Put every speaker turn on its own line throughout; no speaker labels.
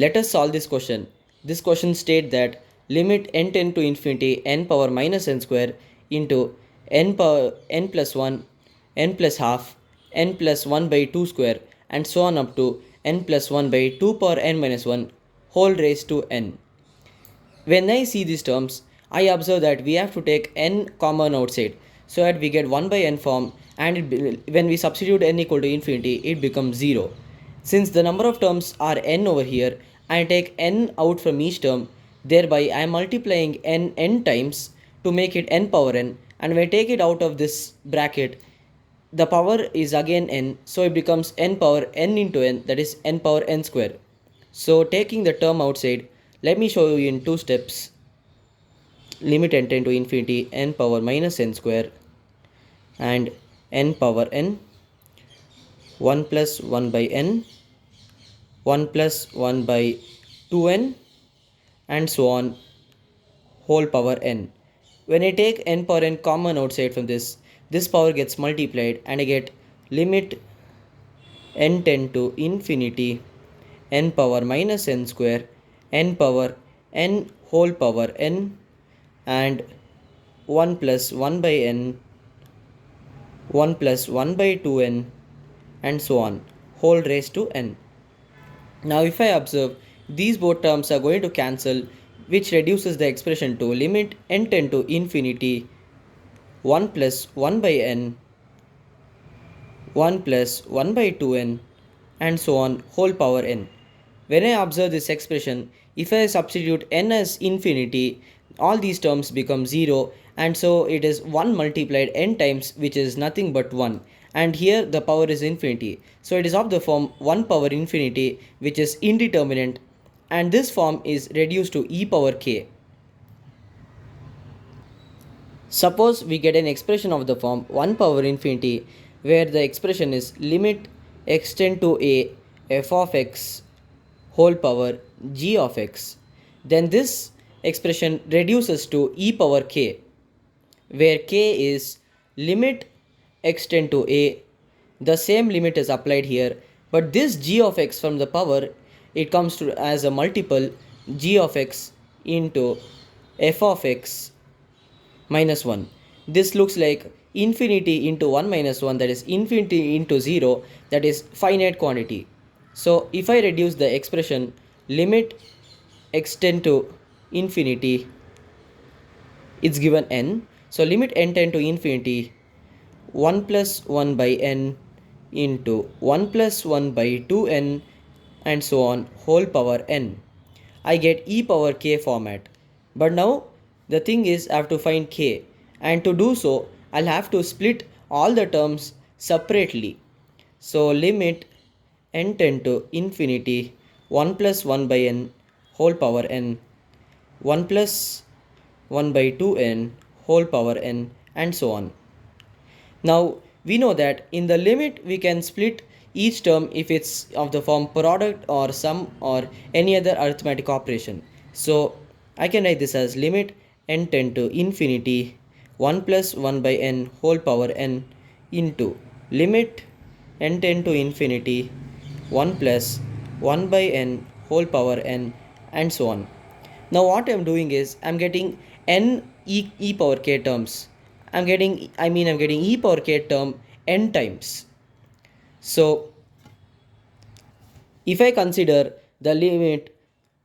Let us solve this question. This question states that limit n tend to infinity n power minus n square into n power n plus 1, n plus half, n plus 1 by 2 square and so on up to n plus 1 by 2 power n minus 1 whole raised to n. When I see these terms, I observe that we have to take n common outside so that we get 1 by n form, and when we substitute n equal to infinity, it becomes 0. Since the number of terms are n over here, I take n out from each term, thereby I am multiplying n times to make it n power n, and when I take it out of this bracket, the power is again n, so it becomes n power n into n, that is n power n square. So taking the term outside, let me show you in two steps. Limit n tend to infinity n power minus n square and n power n, 1 plus 1 by n, 1 plus 1 by 2n and so on whole power n. When I take n power n common outside from this power gets multiplied and I get limit n tend to infinity n power minus n square, n power n whole power n and 1 plus 1 by n, 1 plus 1 by 2n and so on whole raised to n. Now if I observe, these both terms are going to cancel, which reduces the expression to limit n tend to infinity 1 plus 1 by n, 1 plus 1 by 2n and so on whole power n. When I observe this expression, if I substitute n as infinity, all these terms become 0, and so it is 1 multiplied n times, which is nothing but 1, and here the power is infinity, so it is of the form 1 power infinity, which is indeterminate, and this form is reduced to e power k. Suppose we get an expression of the form 1 power infinity, where the expression is limit x tend to a f of x whole power g of x, then this expression reduces to e power k, where k is limit x tend to a, the same limit is applied here, but this g of x from the power, it comes to as a multiple g of x into f of x minus 1. This looks like infinity into 1 minus 1, that is infinity into 0, that is finite quantity. So if I reduce the expression limit x tend to infinity, it's given n. So limit n tend to infinity 1 plus 1 by n into 1 plus 1 by 2n and so on whole power n. I get e power k format. But now the thing is, I have to find k, and to do so I'll have to split all the terms separately. So limit n tend to infinity 1 plus 1 by n whole power n, 1 plus 1 by 2n whole power n and so on. Now we know that in the limit we can split each term if it's of the form product or sum or any other arithmetic operation. So I can write this as limit n tend to infinity 1 plus 1 by n whole power n into limit n tend to infinity 1 plus 1 by n whole power n and so on. Now what I am doing is I am getting n e power k terms. I'm getting e power k term n times. So if I consider the limit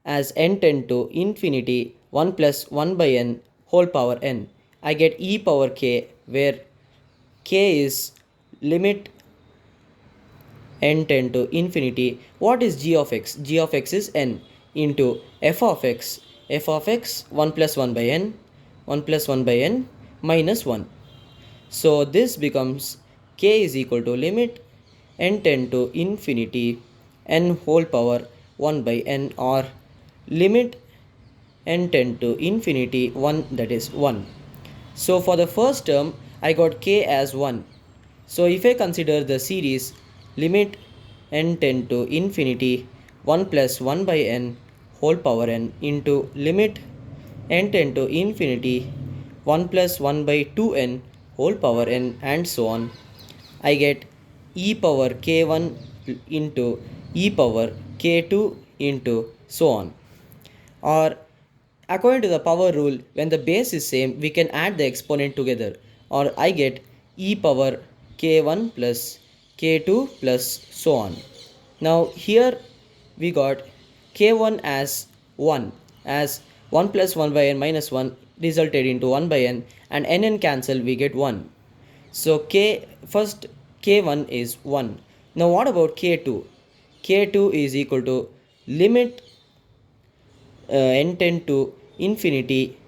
as n tend to infinity 1 plus 1 by n whole power n, I get e power k, where k is limit n tend to infinity. What is g of x? G of x is n into f of x. F of x 1 plus 1 by n, 1 plus 1 by n minus 1. So this becomes k is equal to limit n tend to infinity n whole power 1 by n, or limit n tend to infinity 1, that is 1. So for the first term I got k as 1. So if I consider the series limit n tend to infinity 1 plus 1 by n whole power n into limit n tend to infinity 1 plus 1 by 2n whole power n and so on, I get e power k1 into e power k2 into so on. Or according to the power rule, when the base is same, we can add the exponent together. Or I get e power k1 plus k2 plus so on. Now here we got k1 as 1, as 1 plus 1 by n minus 1 resulted into 1 by n, and n cancel, we get 1. So first k1 is 1. Now what about k2? K2 is equal to limit n tend to infinity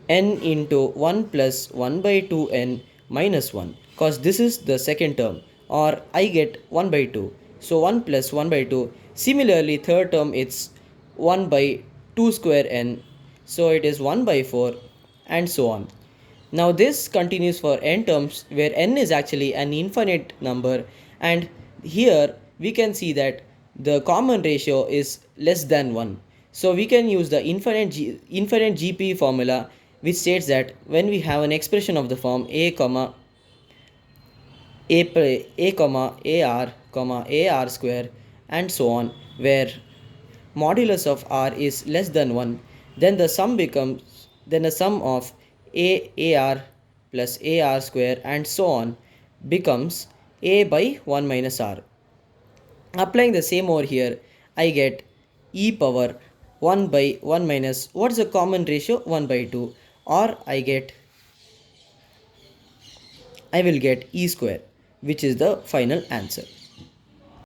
n into 1 plus 1 by 2n minus 1, because this is the second term, or I get 1 by 2. So 1 plus 1 by 2. Similarly, third term it's 1 by 2 square n, so it is 1 by 4, and so on. Now this continues for n terms where n is actually an infinite number, and here we can see that the common ratio is less than 1. So we can use the infinite GP formula, which states that when we have an expression of the form a comma ar square and so on, where modulus of r is less than 1, then the sum of ar plus ar square and so on becomes a by 1 minus r. Applying the same over here, I get e power 1 by 1 minus, what's the common ratio? 1 by 2, or I will get e square, which is the final answer.